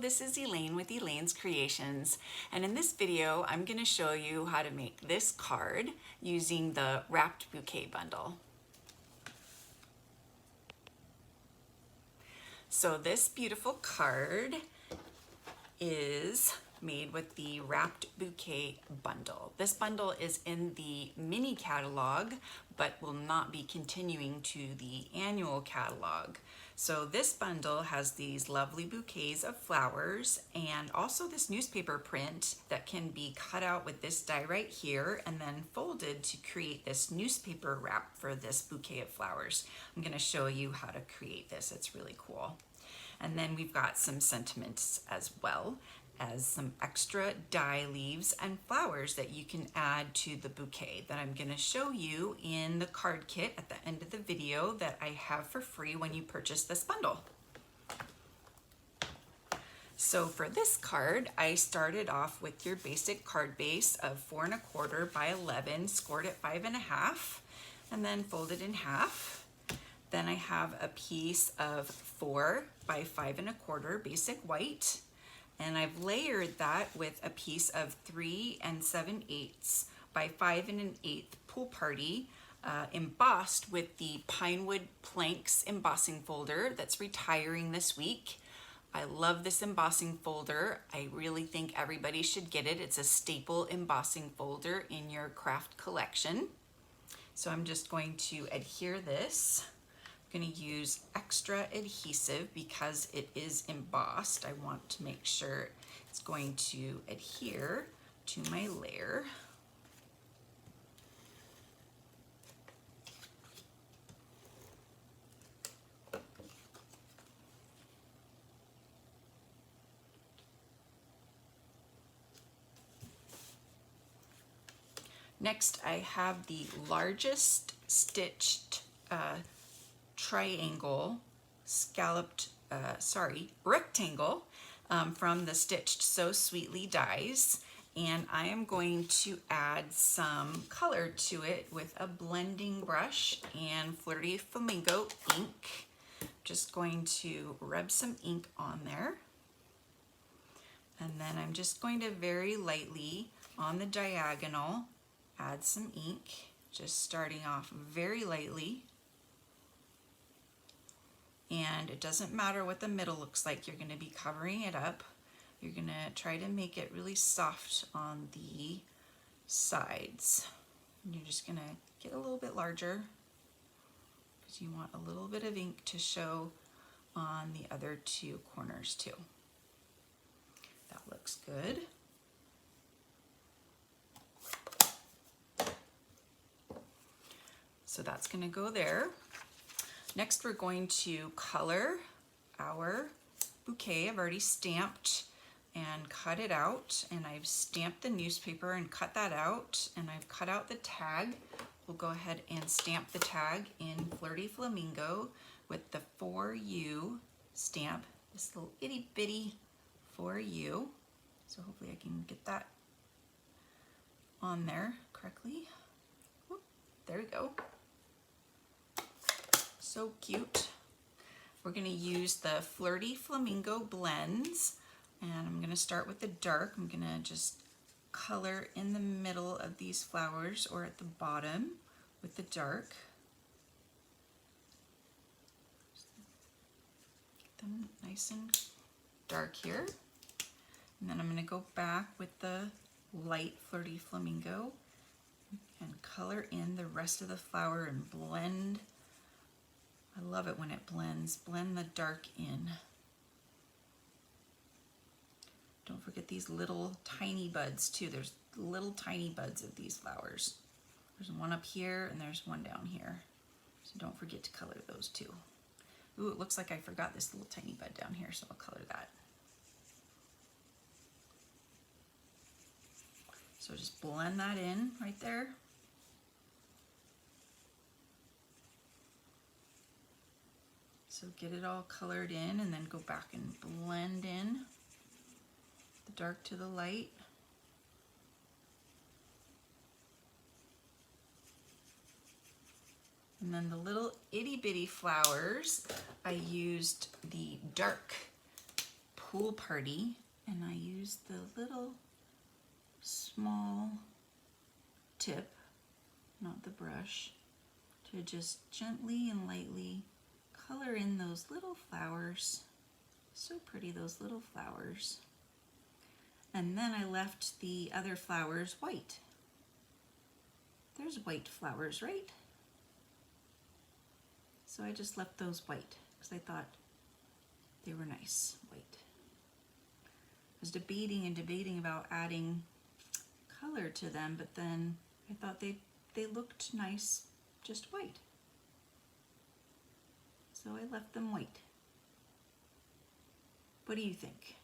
this is Elaine with Elaine's Creations, and in this video I'm going to show you how to make this card using the Wrapped Bouquet bundle. So this beautiful card is made with the Wrapped Bouquet bundle. This bundle is in the mini catalog, but will not be continuing to the annual catalog. So this bundle has these lovely bouquets of flowers and also this newspaper print that can be cut out with this die right here and then folded to create this newspaper wrap for this bouquet of flowers. I'm going to show you how to create this. It's really cool. And then we've got some sentiments as well as some extra die leaves and flowers that you can add to the bouquet that I'm going to show you in the card kit at the end of the video that I have for free when you purchase this bundle. So for this card, I started off with your basic card base of 4 1/4 by 11, scored at 5 1/2, and then folded in half. Then I have a piece of 4 by 5 1/4 basic white, and I've layered that with a piece of 3 7/8 by 5 1/8 Pool Party, embossed with the Pinewood Planks embossing folder that's retiring this week. I love this embossing folder. I really think everybody should get it. It's a staple embossing folder in your craft collection. So I'm just going to adhere this. I'm going to use extra adhesive because it is embossed. I want to make sure it's going to adhere to my layer. Next, I have the largest stitched rectangle from the Stitched So Sweetly dies, and I am going to add some color to it with a blending brush and Flirty Flamingo ink. Just going to rub some ink on there, and then I'm just going to very lightly on the diagonal add some ink, just starting off very lightly. And it doesn't matter what the middle looks like, you're going to be covering it up. You're going to try to make it really soft on the sides. And you're just going to get a little bit larger because you want a little bit of ink to show on the other two corners too. That looks good. So that's going to go there. Next, we're going to color our bouquet. I've already stamped and cut it out, and I've stamped the newspaper and cut that out, and I've cut out the tag. We'll go ahead and stamp the tag in Flirty Flamingo with the For You stamp, this little itty bitty For You. So hopefully I can get that on there correctly. Whoop, there we go. So cute. We're going to use the Flirty Flamingo blends, and I'm going to start with the dark. I'm going to just color in the middle of these flowers or at the bottom with the dark. Get them nice and dark here. And then I'm going to go back with the light Flirty Flamingo and color in the rest of the flower and blend. I love it when it blends. Blend the dark in. Don't forget these little tiny buds too. There's little tiny buds of these flowers. There's one up here and there's one down here. So don't forget to color those too. Ooh, it looks like I forgot this little tiny bud down here, so I'll color that. So just blend that in right there. So get it all colored in and then go back and blend in the dark to the light. And then the little itty bitty flowers, I used the dark pool party, and I used the little small tip, not the brush, to just gently and lightly color in those little flowers. So pretty, those little flowers. And then I left the other flowers white. There's white flowers, right? So I just left those white because I thought they were nice, white. I was debating and debating about adding color to them, but then I thought they looked nice just white. So I left them white. What do you think?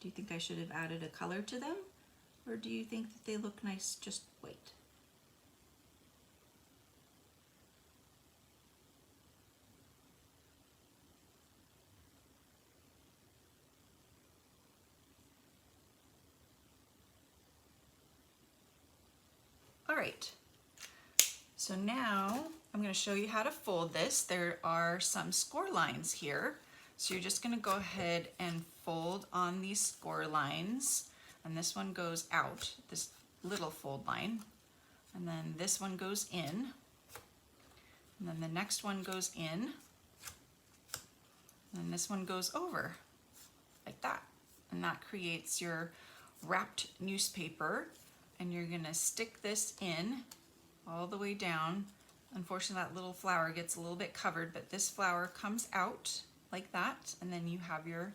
Do you think I should have added a color to them? Or do you think that they look nice just white? All right, so now I'm going to show you how to fold this. There are some score lines here. So you're just going to go ahead and fold on these score lines. And this one goes out, this little fold line. And then this one goes in. And then the next one goes in. And then this one goes over, like that. And that creates your wrapped newspaper. And you're going to stick this in all the way down. Unfortunately, that little flower gets a little bit covered, but this flower comes out like that, and then you have your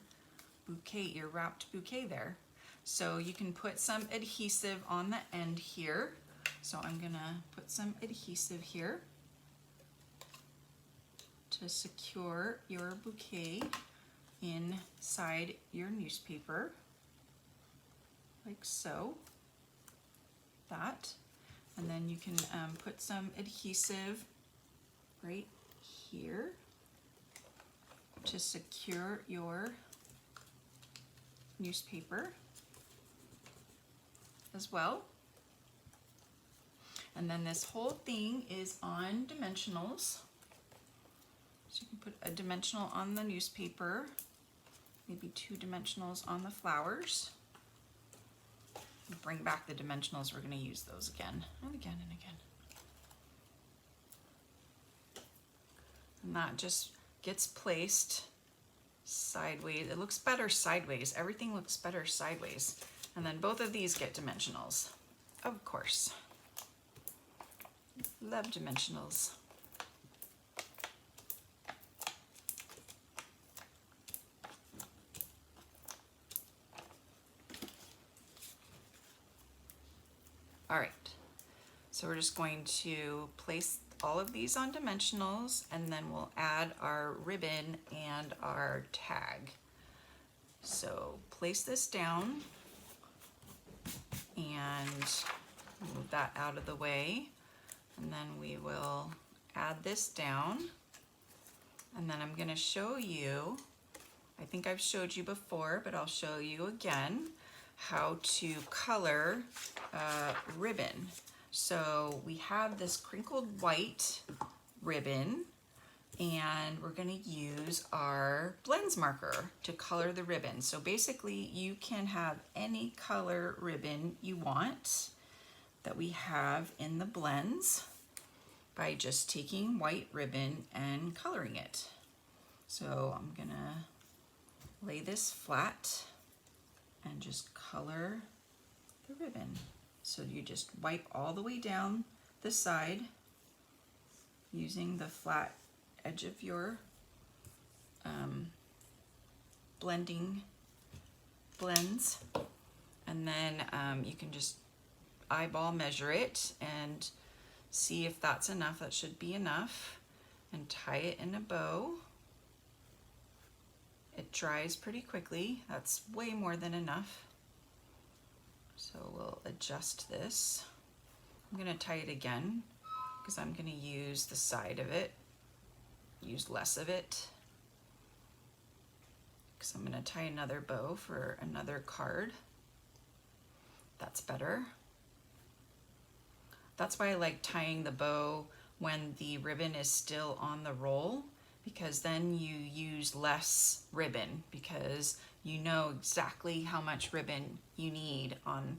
bouquet, your wrapped bouquet there. So you can put some adhesive on the end here. So I'm gonna put some adhesive here to secure your bouquet inside your newspaper, like so, that. And then you can put some adhesive right here to secure your newspaper as well. And then this whole thing is on dimensionals. So you can put a dimensional on the newspaper, maybe 2 dimensionals on the flowers. Bring back the dimensionals, we're going to use those again and again and again. And that just gets placed sideways. It looks better sideways. Everything looks better sideways. And then both of these get dimensionals, of course. Love dimensionals. All right, so we're just going to place all of these on dimensionals, and then we'll add our ribbon and our tag. So place this down and move that out of the way, and then we will add this down, and then I'm going to show you, I think I've showed you before, but I'll show you again how to color ribbon. So we have this crinkled white ribbon, and we're going to use our blends marker to color the ribbon. So basically you can have any color ribbon you want that we have in the blends by just taking white ribbon and coloring it. So I'm going to lay this flat and just color the ribbon. So you just wipe all the way down the side using the flat edge of your blends, and then you can just eyeball measure it and see if that's enough. That should be enough, and tie it in a bow. It dries pretty quickly. That's way more than enough. So we'll adjust this. I'm going to tie it again because I'm going to use the side of it, use less of it, because I'm going to tie another bow for another card. That's better. That's why I like tying the bow when the ribbon is still on the roll, because then you use less ribbon because you know exactly how much ribbon you need on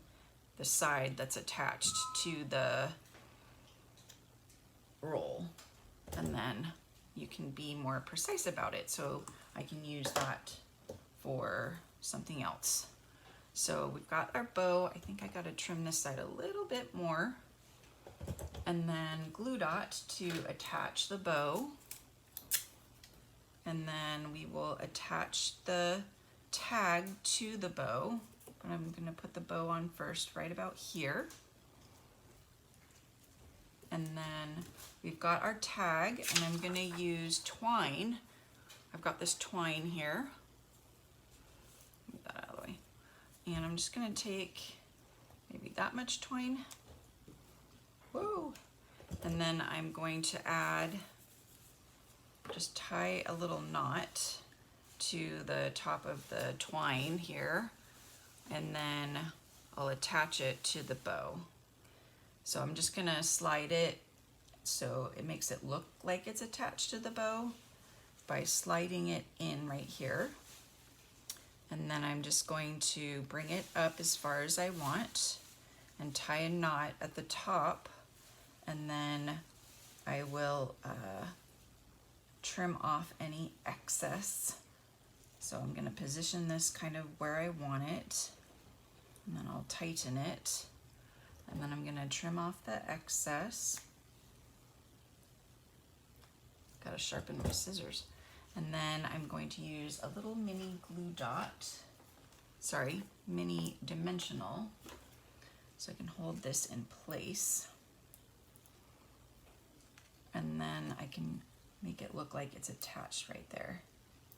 the side that's attached to the roll, and then you can be more precise about it. So I can use that for something else. So we've got our bow. I think I got to trim this side a little bit more, and then glue dot to attach the bow, and then we will attach the tag to the bow. But I'm going to put the bow on first right about here. And then we've got our tag, and I'm going to use twine. I've got this twine here. Move that out of the way. And I'm just going to take maybe that much twine. Whoa! And then I'm going to add, just tie a little knot to the top of the twine here, and then I'll attach it to the bow. So I'm just gonna slide it so it makes it look like it's attached to the bow by sliding it in right here. And then I'm just going to bring it up as far as I want and tie a knot at the top, and then I will trim off any excess. So I'm going to position this kind of where I want it, and then I'll tighten it, and then I'm going to trim off the excess. Got to sharpen my scissors. And then I'm going to use a little mini glue dot, mini dimensional, so I can hold this in place. And then I can make it look like it's attached right there.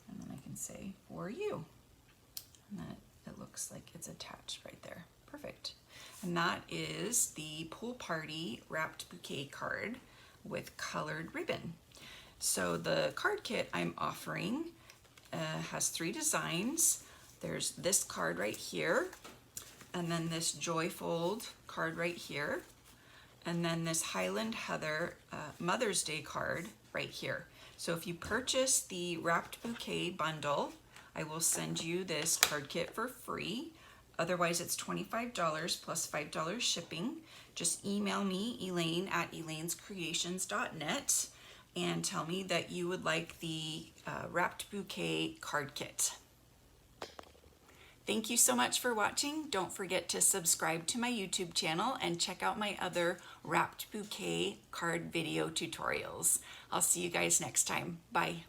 And then I can say, for you. And then it looks like it's attached right there. Perfect. And that is the Pool Party Wrapped Bouquet card with colored ribbon. So the card kit I'm offering has 3 designs. There's this card right here, and then this Joy Fold card right here, and then this Highland Heather Mother's Day card right here. So if you purchase the Wrapped Bouquet bundle, I will send you this card kit for free. Otherwise, it's $25 plus $5 shipping. Just email me, Elaine, at elainescreations.net, and tell me that you would like the Wrapped Bouquet card kit. Thank you so much for watching. Don't forget to subscribe to my YouTube channel and check out my other Wrapped Bouquet card video tutorials. I'll see you guys next time. Bye.